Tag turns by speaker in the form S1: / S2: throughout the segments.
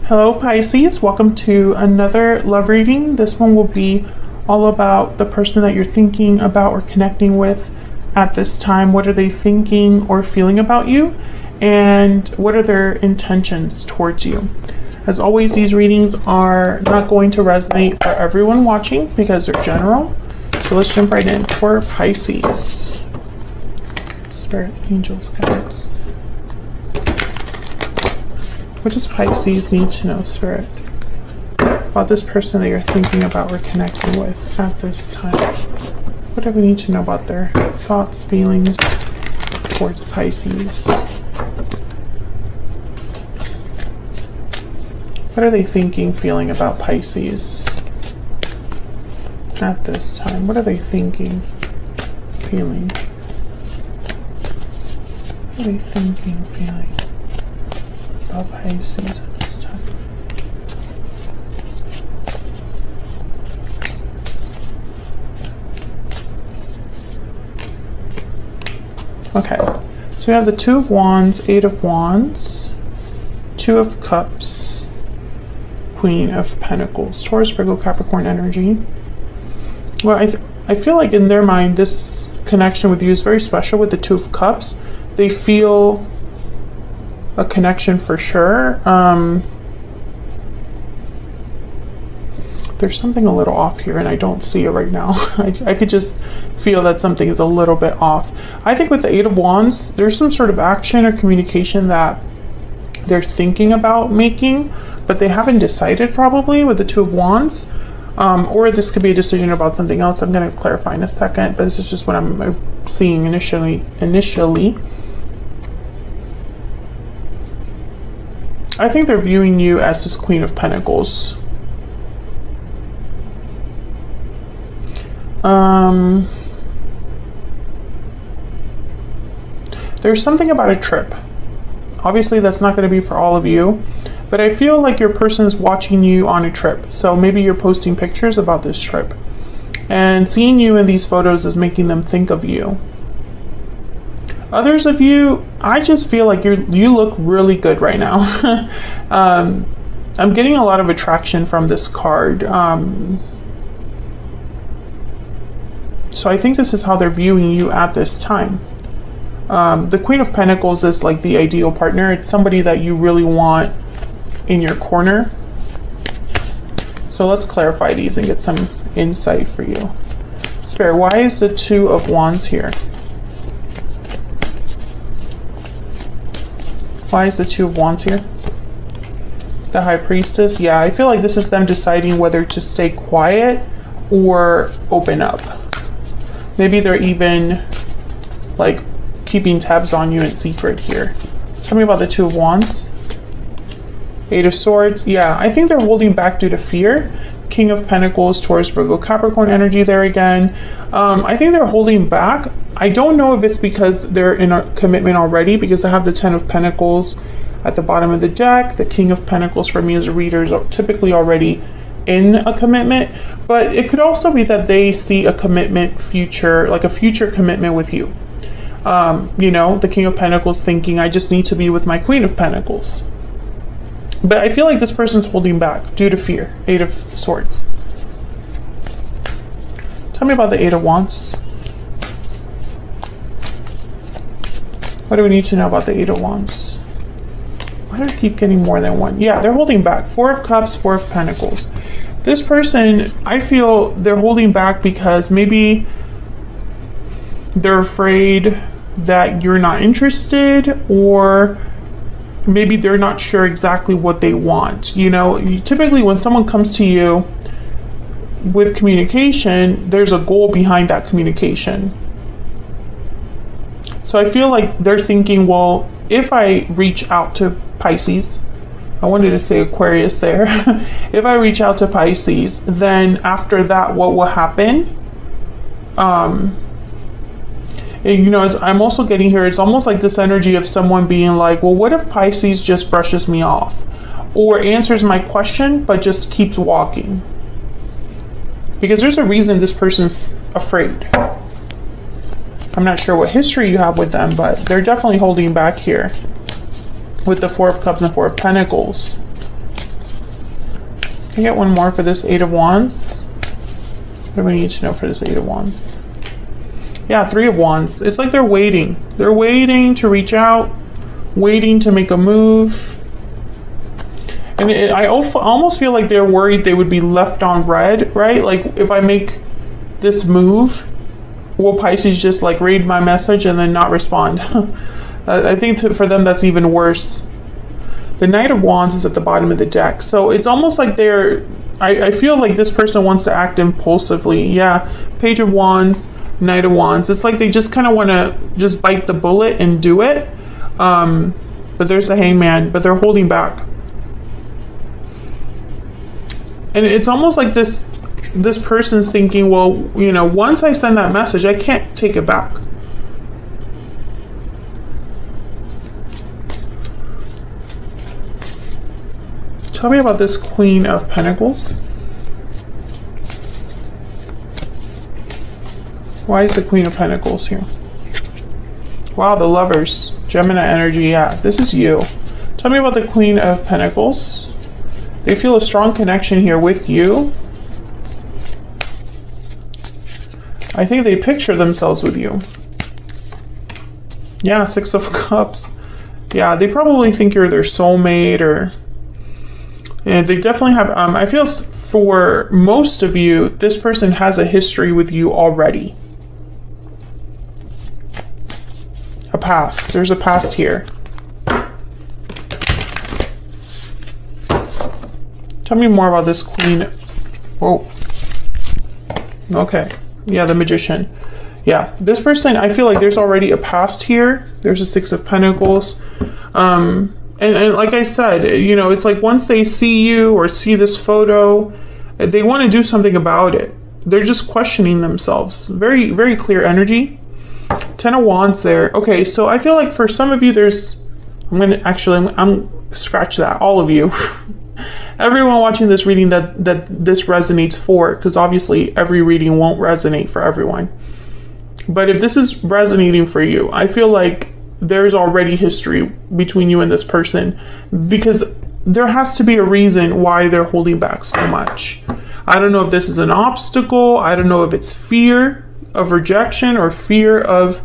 S1: Hello Pisces, welcome to another love reading. This one will be all about the person that you're thinking about or connecting with at this time. What are they thinking or feeling about you? And what are their intentions towards you? As always, these readings are not going to resonate for everyone watching because they're general. So let's jump right in for Pisces. Spirit, angels, guides. What does Pisces need to know, Spirit, about this person that you're thinking about or connecting with at this time? What do we need to know about their thoughts, feelings towards Pisces? What are they thinking, feeling about Pisces at this time? What are they thinking, feeling? What are they thinking, feeling about Pisces at this time? Okay, so we have the Two of Wands, Eight of Wands, Two of Cups, Queen of Pentacles, Taurus, Virgo, Capricorn energy. Well, I feel like in their mind, this connection with you is very special with the Two of Cups. They feel a connection for sure. There's something a little off here and I don't see it right now. I could just feel that something is a little bit off. I think with the Eight of Wands, there's some sort of action or communication that they're thinking about making, but they haven't decided probably with the Two of Wands. Or this could be a decision about something else. I'm going to clarify in a second, but this is just what I'm seeing initially. I think they're viewing you as this Queen of Pentacles. There's something about a trip. Obviously, that's not going to be for all of you, but I feel like your person's watching you on a trip. So maybe you're posting pictures about this trip, and seeing you in these photos is making them think of you. Others of you, I just feel like you look really good right now. I'm getting a lot of attraction from this card. So I think this is how they're viewing you at this time. The Queen of Pentacles is like the ideal partner. It's somebody that you really want in your corner. So let's clarify these and get some insight for you. Spirit, why is the Two of Wands here? Why is the Two of Wands here? The High Priestess. Yeah, I feel like this is them deciding whether to stay quiet or open up. Maybe they're even like keeping tabs on you in secret here. Tell me about the Two of Wands. Eight of Swords. Yeah, I think they're holding back due to fear. King of Pentacles, Taurus, Virgo, Capricorn energy there again. I think they're holding back. I don't know if it's because they're in a commitment already, because I have the Ten of Pentacles at the bottom of the deck. The King of Pentacles for me as a reader is typically already in a commitment, but it could also be that they see a commitment future, like a future commitment with you. You know, the King of Pentacles thinking, I just need to be with my Queen of Pentacles. But I feel like this person's holding back due to fear. Eight of Swords. Tell me about the Eight of Wands. What do we need to know about the Eight of Wands? Why do I keep getting more than one? Yeah, they're holding back. Four of Cups, Four of Pentacles. This person, I feel they're holding back because maybe they're afraid that you're not interested, or maybe they're not sure exactly what they want. You know, typically when someone comes to you with communication, there's a goal behind that communication. So I feel like they're thinking, well, if I reach out to Pisces, I wanted to say Aquarius there. If I reach out to Pisces, then after that, what will happen? You know, I'm also getting here, it's almost like this energy of someone being like, well, what if Pisces just brushes me off or answers my question but just keeps walking? Because there's a reason this person's afraid. I'm not sure what history you have with them, but they're definitely holding back here with the Four of Cups and Four of Pentacles. Can I get one more for this Eight of Wands? What do we need to know for this Eight of Wands? Yeah, Three of Wands. It's like they're waiting. They're waiting to reach out, waiting to make a move. And I almost feel like they're worried they would be left on red, right? Like, if I make this move, will Pisces just like read my message and then not respond? I think for them that's even worse. The Knight of Wands is at the bottom of the deck. So it's almost like I feel like this person wants to act impulsively. Yeah, Page of Wands, Knight of Wands. It's like they just kind of want to just bite the bullet and do it. But there's the Hangman, but they're holding back. And it's almost like this person's thinking, well, you know, once I send that message, I can't take it back. Tell me about this Queen of Pentacles. Why is the Queen of Pentacles here? Wow, the Lovers. Gemini energy, yeah, this is you. Tell me about the Queen of Pentacles. They feel a strong connection here with you. I think they picture themselves with you. Yeah, Six of Cups. Yeah, they probably think you're their soulmate, or... And they definitely have... I feel for most of you, this person has a history with you already. A past. There's a past here. Tell me more about this Queen. Whoa. Okay. Yeah, the Magician. Yeah, this person, I feel like there's already a past here. There's a Six of Pentacles. And like I said, you know, it's like once they see you or see this photo, they want to do something about it. They're just questioning themselves. Very, very clear energy. Ten of Wands there. Okay, so I feel like for some of you, I'm scratch that. All of you. Everyone watching this reading that this resonates for, because obviously every reading won't resonate for everyone. But if this is resonating for you, I feel like there's already history between you and this person, because there has to be a reason why they're holding back so much. I don't know if this is an obstacle. I don't know if it's fear of rejection or fear of...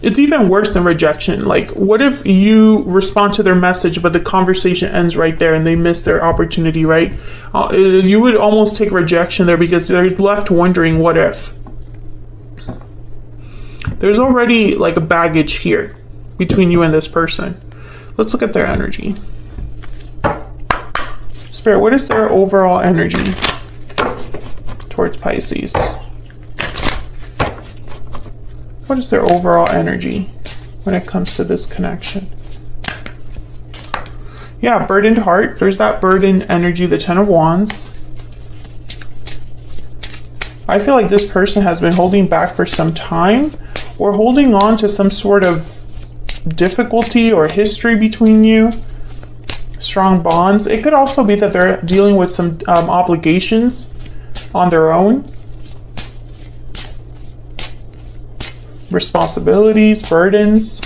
S1: It's even worse than rejection. Like, what if you respond to their message, but the conversation ends right there and they miss their opportunity, right? You would almost take rejection there because they're left wondering, what if? There's already like a baggage here between you and this person. Let's look at their energy. Spirit, what is their overall energy towards Pisces? What is their overall energy when it comes to this connection? Yeah, burdened heart. There's that burdened energy, the Ten of Wands. I feel like this person has been holding back for some time, or holding on to some sort of difficulty or history between you. Strong bonds. It could also be that they're dealing with some obligations on their own. Responsibilities, burdens.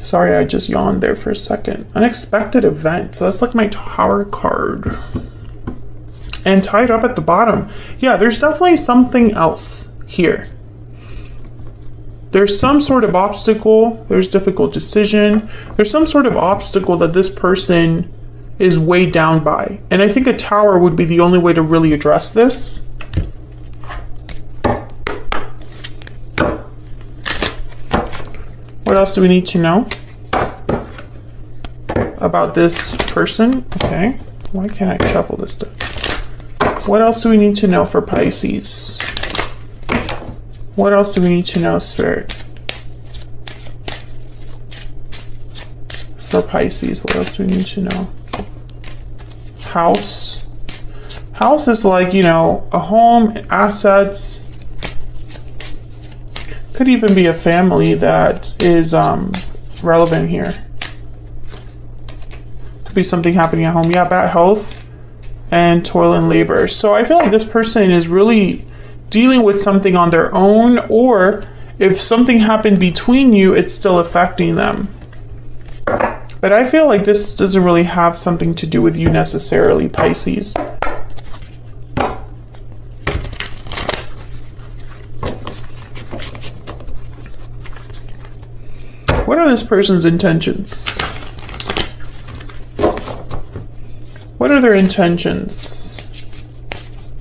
S1: Sorry, I just yawned there for a second. Unexpected event. So that's like my Tower card. And tied up at the bottom. Yeah, there's definitely something else here. There's some sort of obstacle. There's difficult decision. There's some sort of obstacle that this person is weighed down by. And I think a Tower would be the only way to really address this. What else do we need to know about this person? Okay, why can't I shuffle this deck? What else do we need to know for Pisces? What else do we need to know, Spirit? For Pisces, what else do we need to know? House. House is like, you know, a home, assets. Could even be a family that is relevant here. Could be something happening at home. Yeah, bad health and toil and labor. So I feel like this person is really dealing with something on their own, or if something happened between you, it's still affecting them. But I feel like this doesn't really have something to do with you necessarily, Pisces. What are this person's intentions? What are their intentions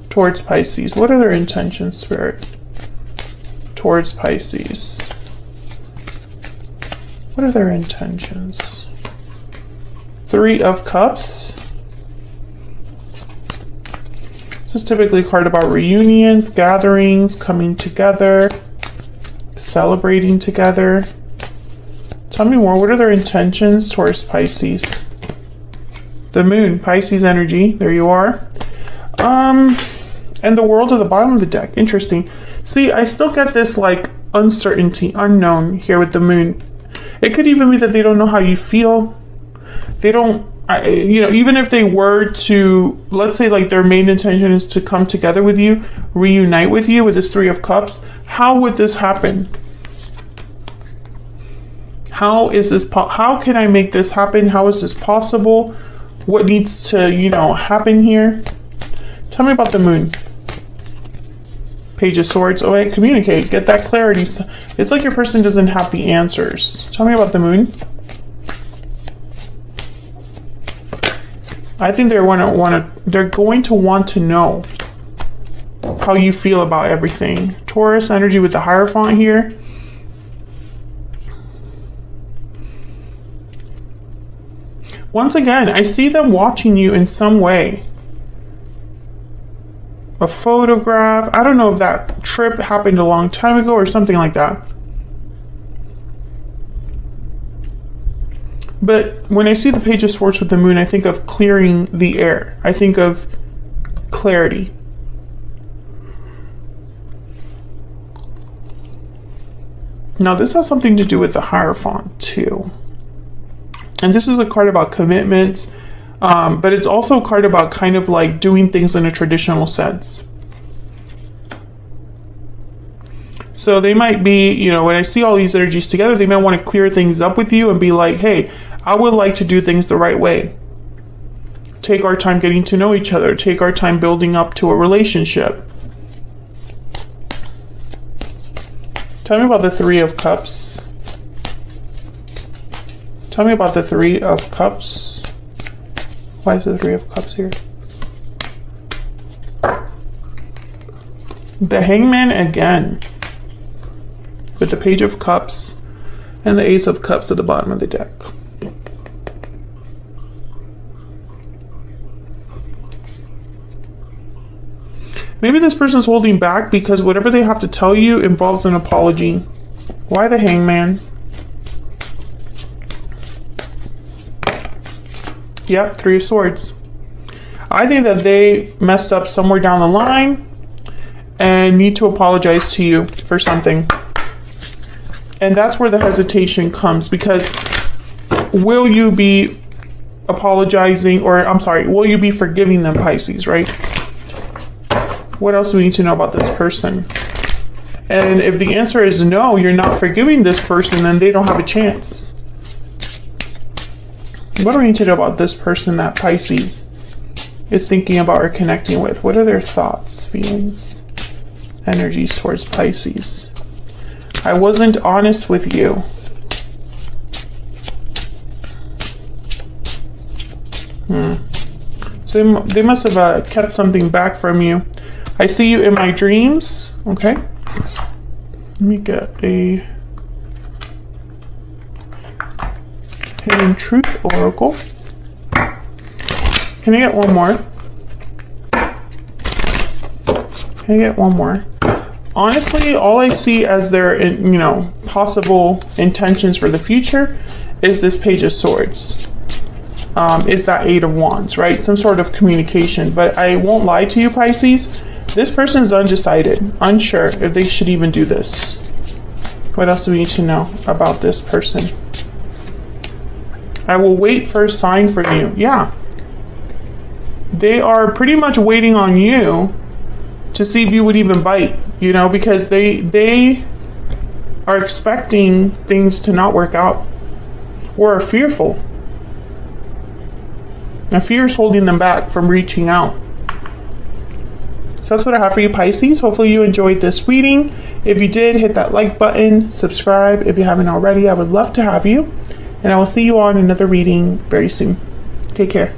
S1: towards Pisces? What are their intentions, Spirit, towards Pisces? What are their intentions? 3 of Cups. This is typically a card about reunions, gatherings, coming together, celebrating together. Tell me more. What are their intentions towards Pisces? The Moon, Pisces energy. There you are. And the World at the bottom of the deck. Interesting. See, I still get this like uncertainty, unknown here with the Moon. It could even be that they don't know how you feel. They don't, you know, even if they were to, let's say like their main intention is to come together with you, reunite with you with this 3 of Cups, how would this happen? How is this, how can I make this happen? How is this possible? What needs to, you know, happen here? Tell me about the Moon. Page of Swords. Oh, wait, communicate. Get that clarity. It's like your person doesn't have the answers. Tell me about the Moon. I think they're going to want to know how you feel about everything. Taurus energy with the Hierophant here. Once again, I see them watching you in some way. A photograph. I don't know if that trip happened a long time ago or something like that. But when I see the Page of Swords with the Moon, I think of clearing the air. I think of clarity. Now this has something to do with the Hierophant too. And this is a card about commitment, but it's also a card about kind of like doing things in a traditional sense. So they might be, you know, when I see all these energies together, they might want to clear things up with you and be like, hey, I would like to do things the right way. Take our time getting to know each other. Take our time building up to a relationship. Tell me about the 3 of Cups. Tell me about the 3 of Cups. Why is the 3 of Cups here? The Hangman again. With the Page of Cups and the Ace of Cups at the bottom of the deck. Maybe this person's holding back because whatever they have to tell you involves an apology. Why the Hangman? Yep, 3 of Swords. I think that they messed up somewhere down the line and need to apologize to you for something. And that's where the hesitation comes, because will you be apologizing, or I'm sorry, will you be forgiving them, Pisces, right? What else do we need to know about this person? And if the answer is no, you're not forgiving this person, then they don't have a chance. What do we need to know about this person that Pisces is thinking about or connecting with? What are their thoughts, feelings, energies towards Pisces? I wasn't honest with you. So they must have kept something back from you. I see you in my dreams. Okay. Let me get a Hidden Truth Oracle. Can I get one more? Can I get one more? Honestly, all I see as their, you know, possible intentions for the future is this Page of Swords. Is that 8 of Wands, right? Some sort of communication. But I won't lie to you, Pisces. This person's undecided, unsure if they should even do this. What else do we need to know about this person? I will wait for a sign from you. Yeah. They are pretty much waiting on you to see if you would even bite, you know, because they are expecting things to not work out or are fearful. Now, fear is holding them back from reaching out. So that's what I have for you, Pisces. Hopefully you enjoyed this reading. If you did, hit that like button, subscribe if you haven't already. I would love to have you. And I will see you on another reading very soon. Take care.